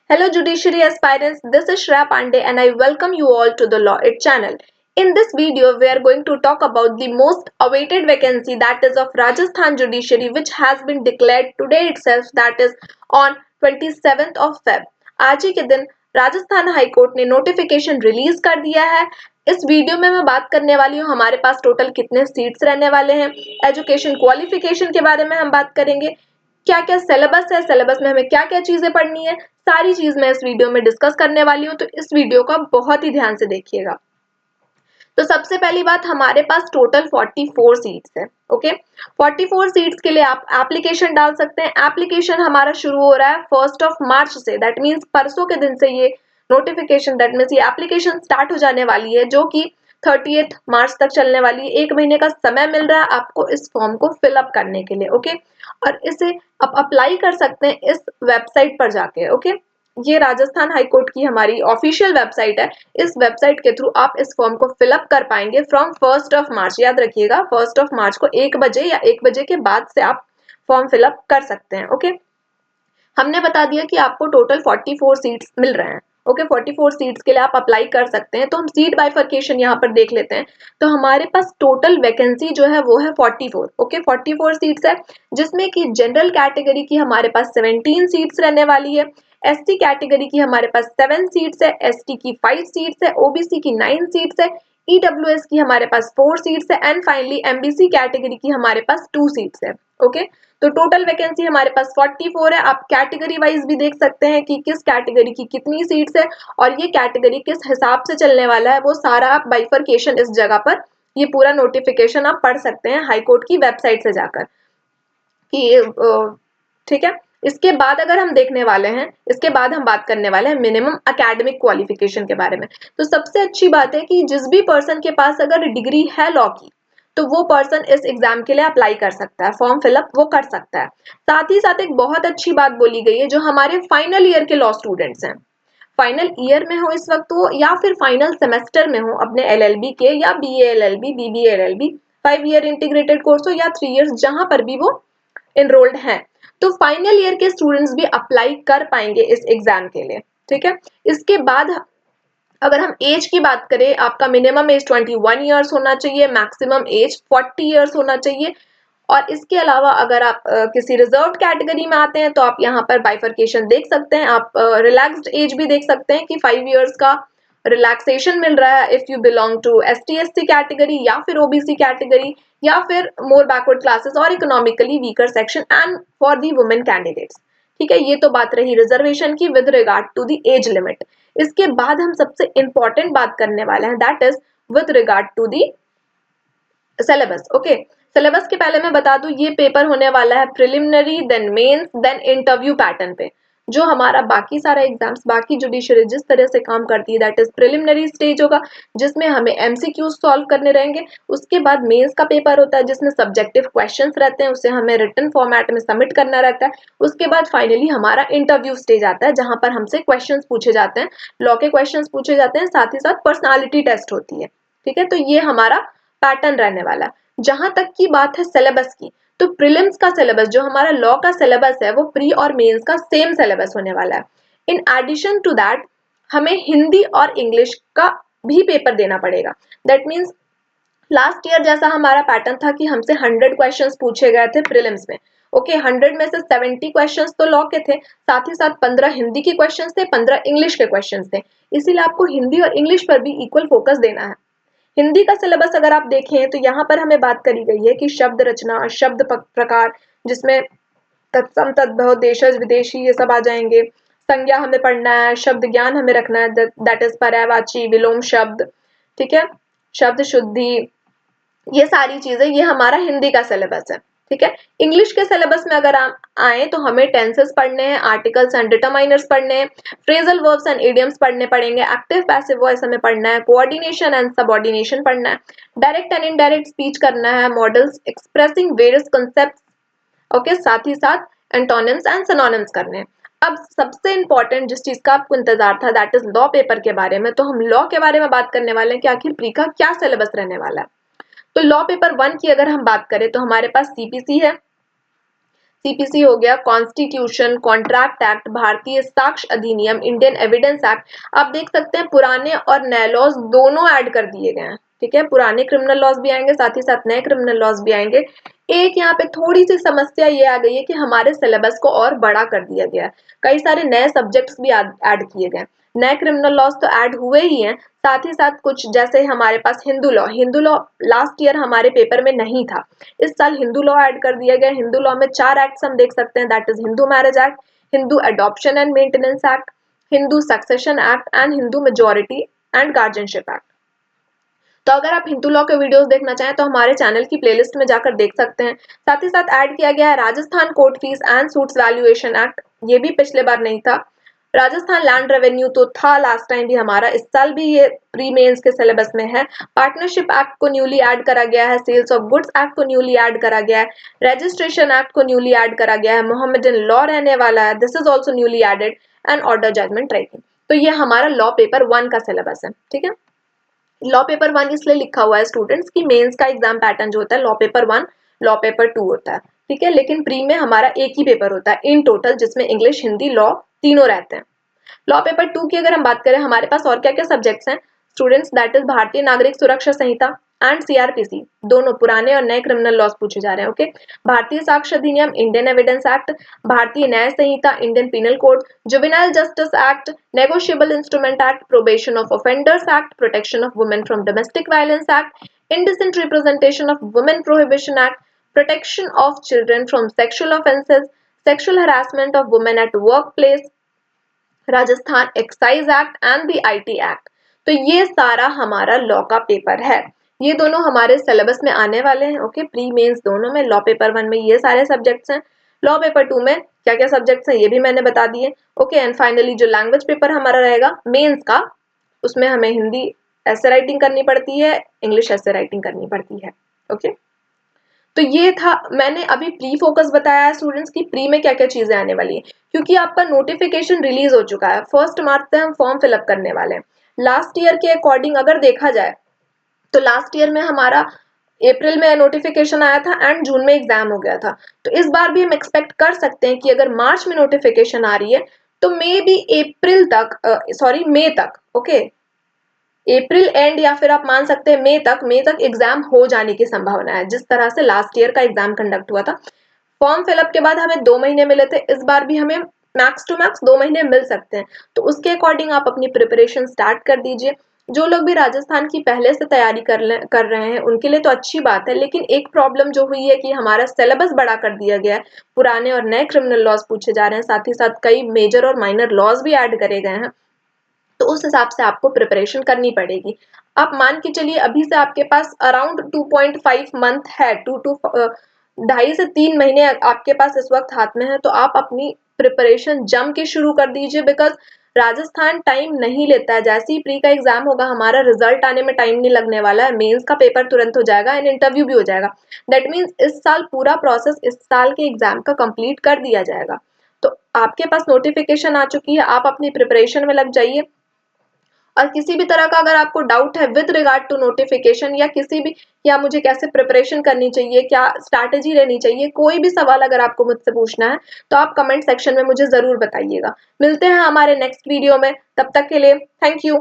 Hello judiciary aspirants, this is Shreya Pandey and I welcome you all to the Law It channel. In this video, we are going to talk about the most awaited vacancy, that is of Rajasthan judiciary, which has been declared today itself, that is on 27th of Feb. आज ही के दिन Rajasthan high court ने notification release कर दिया है। इस video में मैं बात करने वाली हूँ हमारे पास टोटल कितने सीट्स रहने वाले हैं, एजुकेशन क्वालिफिकेशन के बारे में हम बात करेंगे, क्या क्या सिलेबस है, सिलेबस में हमें क्या क्या चीजें पढ़नी है, सारी चीज मैं इस वीडियो में डिस्कस करने वाली हूँ। तो इस वीडियो को बहुत ही ध्यान से देखिएगा। तो सबसे पहली बात, हमारे पास टोटल 44 सीट्स है। ओके, 44 सीट्स के लिए आप एप्लीकेशन डाल सकते हैं। एप्लीकेशन हमारा शुरू हो रहा है 1 मार्च से, दैट मीन्स परसों के दिन से ये नोटिफिकेशन, दैट मीन्स ये एप्लीकेशन स्टार्ट हो जाने वाली है, जो कि 30 मार्च तक चलने वाली है। 1 महीने का समय मिल रहा है आपको इस फॉर्म को फिलअप करने के लिए। ओके, और इसे आप अप्लाई कर सकते हैं इस वेबसाइट पर जाके। ओके, ये राजस्थान हाई कोर्ट की हमारी ऑफिशियल वेबसाइट है। इस वेबसाइट के थ्रू आप इस फॉर्म को फिलअप कर पाएंगे फ्रॉम 1 मार्च। याद रखिएगा, 1 मार्च को 1 बजे या 1 बजे के बाद से आप फॉर्म फिलअप कर सकते हैं। ओके, हमने बता दिया कि आपको टोटल 44 सीट्स मिल रहे हैं। ओके, 44 सीट्स के लिए आप अप्लाई कर सकते हैं। तो हम सीट बाइफर्केशन यहाँ पर देख लेते हैं। तो हमारे पास टोटल वैकेंसी जो है वो है 44। ओके, 44 सीट्स है, जिसमें कि जनरल कैटेगरी की हमारे पास 17 सीट्स रहने वाली है, एसटी कैटेगरी की हमारे पास 7 सीट्स है, एसटी की 5 सीट्स है, ओबीसी की 9 सीट्स है, ईडब्ल्यूएस की हमारे पास 4 सीट्स है एंड फाइनली एमबीसी कैटेगरी की हमारे पास 2 सीट्स है। ओके, तो टोटल वैकेंसी हमारे पास 44 है। आप कैटेगरी वाइज भी देख सकते हैं कि किस कैटेगरी की कितनी सीट्स है और ये कैटेगरी किस हिसाब से चलने वाला है, वो सारा आप बाइफर्केशन इस जगह पर, ये पूरा नोटिफिकेशन आप पढ़ सकते हैं हाई कोर्ट की वेबसाइट से जाकर कि ठीक है। इसके बाद अगर हम देखने वाले हैं, इसके बाद हम बात करने वाले हैं मिनिमम एकेडमिक क्वालिफिकेशन के बारे में। तो सबसे अच्छी बात है कि जिस भी पर्सन के पास अगर डिग्री है लॉ की, तो वो पर्सन इस एग्जाम के लिए अप्लाई कर सकता है, फॉर्म फिलअप वो कर सकता है। साथ ही साथ एक बहुत अच्छी बात बोली गई है, जो हमारे फाइनल ईयर के लॉ स्टूडेंट्स हैं, फाइनल ईयर में हो इस वक्त वो, या फिर फाइनल सेमेस्टर में हो अपने एलएलबी के, या BA LLB, BBA LLB, 5 year integrated course हो या 3 इयर्स, जहां पर भी वो एनरोल्ड हैं, तो फाइनल ईयर के स्टूडेंट्स भी अप्लाई कर पाएंगे इस एग्जाम के लिए। ठीक है, इसके बाद अगर हम एज की बात करें, आपका मिनिमम एज 21 ईयर्स होना चाहिए, मैक्सिमम एज 40 ईयर्स होना चाहिए। और इसके अलावा अगर आप किसी रिजर्व कैटेगरी में आते हैं, तो आप यहाँ पर बाइफर्केशन देख सकते हैं। आप रिलैक्स्ड एज भी देख सकते हैं कि 5 इयर्स का रिलैक्सेशन मिल रहा है if you belong to ST category या फिर ओबीसी कैटेगरी या फिर मोर बैकवर्ड क्लासेस और economically weaker section and for the women candidates. ठीक है, ये तो बात रही रिजर्वेशन की with regard to the age limit. इसके बाद हम सबसे इंपॉर्टेंट बात करने वाले हैं, that is with regard to the syllabus. Okay, syllabus के पहले मैं बता दूं, ये पेपर होने वाला है preliminary, then mains, then interview pattern पे। जो हमारा बाकी सारा एग्जाम्स, बाकी जुडिशरी जिस तरह से काम करती है, दैट इज प्रिलिमिनरी स्टेज होगा, जिसमें हमें एमसीक्यू सॉल्व करने रहेंगे। उसके बाद मेंस का पेपर होता है, जिसमें सब्जेक्टिव क्वेश्चंस रहते हैं, उसे हमें रिटन फॉर्मेट में सबमिट करना रहता है। उसके बाद फाइनली हमारा इंटरव्यू स्टेज आता है, जहां पर हमसे क्वेश्चंस पूछे जाते हैं, लॉ के क्वेश्चंस पूछे जाते हैं, साथ ही साथ पर्सनालिटी टेस्ट होती है। ठीक है, तो ये हमारा पैटर्न रहने वाला है। जहां तक की बात है सिलेबस की, तो प्रीलिम्स का सिलेबस, जो हमारा लॉ का सिलेबस है, वो प्री और मेंस का सेम सिलेबस होने वाला है। इन एडिशन टू दैट हमें हिंदी और इंग्लिश का भी पेपर देना पड़ेगा। दैट मीन्स लास्ट ईयर जैसा हमारा पैटर्न था कि हमसे 100 क्वेश्चंस पूछे गए थे प्रीलिम्स में। ओके, 100 में से 70 क्वेश्चंस तो लॉ के थे, साथ ही साथ 15 हिंदी के क्वेश्चंस थे, 15 इंग्लिश के क्वेश्चंस थे। इसीलिए आपको हिंदी और इंग्लिश पर भी इक्वल फोकस देना है। हिंदी का सिलेबस अगर आप देखें, तो यहाँ पर हमें बात करी गई है कि शब्द रचना, शब्द प्रकार, जिसमें तत्सम, तद्भव, देशज, विदेशी, ये सब आ जाएंगे। संज्ञा हमें पढ़ना है, शब्द ज्ञान हमें रखना है, दैट इज पर्यायवाची, विलोम शब्द। ठीक है, शब्द शुद्धि, ये सारी चीजें, ये हमारा हिंदी का सिलेबस है। ठीक है, इंग्लिश के सिलेबस में अगर हम आए, तो हमें टेंसेस पढ़ने हैं, आर्टिकल्स एंड डिटरमाइनर्स पढ़ने हैं, फ्रेजल वर्ब्स एंड इडियम्स पढ़ने पड़ेंगे, एक्टिव पैसिव वॉइस हमें पढ़ना है, कोऑर्डिनेशन एंड सबऑर्डिनेशन पढ़ना है, डायरेक्ट एंड इनडायरेक्ट स्पीच करना है, models expressing various concepts. Okay, साथ ही साथ एंटोनिम्स एंड सिनोनिम्स करने हैं। अब सबसे इंपॉर्टेंट जिस चीज का आपको इंतजार था, दैट इज लॉ पेपर के बारे में। तो हम लॉ के बारे में बात करने वाले हैं कि आखिर प्री का क्या सिलेबस रहने वाला है। तो लॉ पेपर 1 की अगर हम बात करें, तो हमारे पास सीपीसी है। सीपीसी हो गया, कॉन्स्टिट्यूशन, कॉन्ट्रैक्ट एक्ट, भारतीय साक्ष्य अधिनियम, इंडियन एविडेंस एक्ट। आप देख सकते हैं पुराने और नए लॉज दोनों ऐड कर दिए गए हैं, ठीक है। पुराने क्रिमिनल लॉज भी आएंगे, साथ ही साथ नए क्रिमिनल लॉज भी आएंगे। एक यहाँ पे थोड़ी सी समस्या ये आ गई है कि हमारे सिलेबस को और बड़ा कर दिया गया है, कई सारे नए सब्जेक्ट्स भी ऐड किए गए। नए क्रिमिनल लॉज तो ऐड हुए ही हैं, साथ ही साथ कुछ जैसे हमारे पास हिंदू लॉ लास्ट ईयर हमारे पेपर में नहीं था, इस साल हिंदू लॉ ऐड कर दिया गया। हिंदू लॉ में 4 एक्ट्स हम देख सकते हैं, that is Hindu marriage act, Hindu adoption and maintenance act, Hindu succession act and Hindu majority and guardianship act. तो अगर आप हिंदू लॉ के वीडियोस देखना चाहें तो हमारे चैनल की प्लेलिस्ट में जाकर देख सकते हैं। साथ ही साथ ऐड किया गया है Rajasthan court fees and suits valuation act, ये भी पिछले बार नहीं था। राजस्थान लैंड रेवेन्यू तो था लास्ट टाइम भी हमारा, इस साल भी ये प्री मेंस के सिलेबस में है। पार्टनरशिप एक्ट को न्यूली ऐड करा गया है, सेल्स ऑफ गुड्स एक्ट को न्यूली ऐड करा गया है, रजिस्ट्रेशन एक्ट को न्यूली ऐड करा गया है, मोहम्मदन लॉ रहने वाला है, this is also newly added, and order judgement writing. तो ये हमारा लॉ पेपर 1 का सिलेबस है, ठीक है। लॉ पेपर 1 इसलिए लिखा हुआ है स्टूडेंट्स की मेंस का एग्जाम पैटर्न जो होता है लॉ पेपर 1 लॉ पेपर 2 होता है, ठीक है। लेकिन प्री में हमारा एक ही पेपर होता है इन टोटल, जिसमें इंग्लिश, हिंदी, लॉ तीनों रहते हैं। लॉ पेपर 2 की अगर हम बात करें, हमारे पास और क्या क्या सब्जेक्ट्स हैं स्टूडेंट्स, दैट इज भारतीय नागरिक सुरक्षा संहिता एंड सीआरपीसी, दोनों पुराने और नए क्रिमिनल लॉज पूछे जा रहे हैं, ओके। भारतीय साक्ष्य अधिनियम, Indian evidence act, Bharatiya Nyaya Sanhita, Indian penal code, juvenile justice act, negotiable instrument act, probation of offenders act, protection of women from domestic violence act, indecent representation of women prohibition act, protection of children from sexual offences, sexual harassment of women at work place, Rajasthan excise act and the IT act. तो ये सारा हमारा law का paper है, ये दोनों हमारे syllabus में आने वाले हैं, ओके। प्री मेंस दोनों में, लॉ पेपर 1 में ये सारे सब्जेक्ट्स हैं, लॉ पेपर 2 में क्या क्या सब्जेक्ट्स हैं ये भी मैंने बता दिए, ओके। एंड फाइनली जो लैंग्वेज पेपर हमारा रहेगा मेंस का, उसमें हमें हिंदी ऐसे राइटिंग करनी पड़ती है, इंग्लिश ऐसे राइटिंग करनी पड़ती है, ओके। तो ये था, मैंने अभी प्री फोकस बताया है स्टूडेंट्स की प्री में क्या क्या चीजें आने वाली है, क्योंकि आपका नोटिफिकेशन रिलीज हो चुका है। 1 मार्च से हम फॉर्म फिलअप करने वाले हैं। लास्ट ईयर के अकॉर्डिंग अगर देखा जाए तो लास्ट ईयर में हमारा अप्रैल में नोटिफिकेशन आया था एंड जून में एग्जाम हो गया था। तो इस बार भी हम एक्सपेक्ट कर सकते हैं कि अगर मार्च में नोटिफिकेशन आ रही है तो मे बी अप्रैल तक, सॉरी मई तक, ओके, अप्रैल एंड या फिर आप मान सकते हैं मई तक एग्जाम हो जाने की संभावना है, जिस तरह से लास्ट ईयर का एग्जाम कंडक्ट हुआ था। फॉर्म फिलअप के बाद हमें 2 महीने मिले थे, इस बार भी हमें मैक्स टू मैक्स 2 महीने मिल सकते हैं। तो उसके अकॉर्डिंग आप अपनी प्रिपरेशन स्टार्ट कर दीजिए। जो लोग भी राजस्थान की पहले से तैयारी कर रहे हैं उनके लिए तो अच्छी बात है, लेकिन एक प्रॉब्लम जो हुई है कि हमारा सिलेबस बड़ा कर दिया गया है, पुराने और नए क्रिमिनल लॉज पूछे जा रहे हैं, साथ ही साथ कई मेजर और माइनर लॉज भी ऐड करे गए हैं। तो उस हिसाब से आपको प्रिपरेशन करनी पड़ेगी। आप मान के चलिए अभी से आपके पास अराउंड 2.5 मंथ है, 2.5 से 3 महीने आपके पास इस वक्त हाथ में है। तो आप अपनी प्रिपरेशन जम के शुरू कर दीजिए, बिकॉज राजस्थान टाइम नहीं लेता है। जैसे ही प्री का एग्जाम होगा, हमारा रिजल्ट आने में टाइम नहीं लगने वाला है, मेंस का पेपर तुरंत हो जाएगा एंड इंटरव्यू भी हो जाएगा। दैट मीन्स इस साल पूरा प्रोसेस इस साल के एग्जाम का कंप्लीट कर दिया जाएगा। तो आपके पास नोटिफिकेशन आ चुकी है, आप अपनी प्रिपरेशन में लग जाइए। और किसी भी तरह का अगर आपको डाउट है विद रिगार्ड टू नोटिफिकेशन या किसी भी, या मुझे कैसे प्रिपरेशन करनी चाहिए, क्या स्ट्रैटेजी लेनी चाहिए, कोई भी सवाल अगर आपको मुझसे पूछना है तो आप कमेंट सेक्शन में मुझे जरूर बताइएगा। मिलते हैं हमारे नेक्स्ट वीडियो में, तब तक के लिए थैंक यू।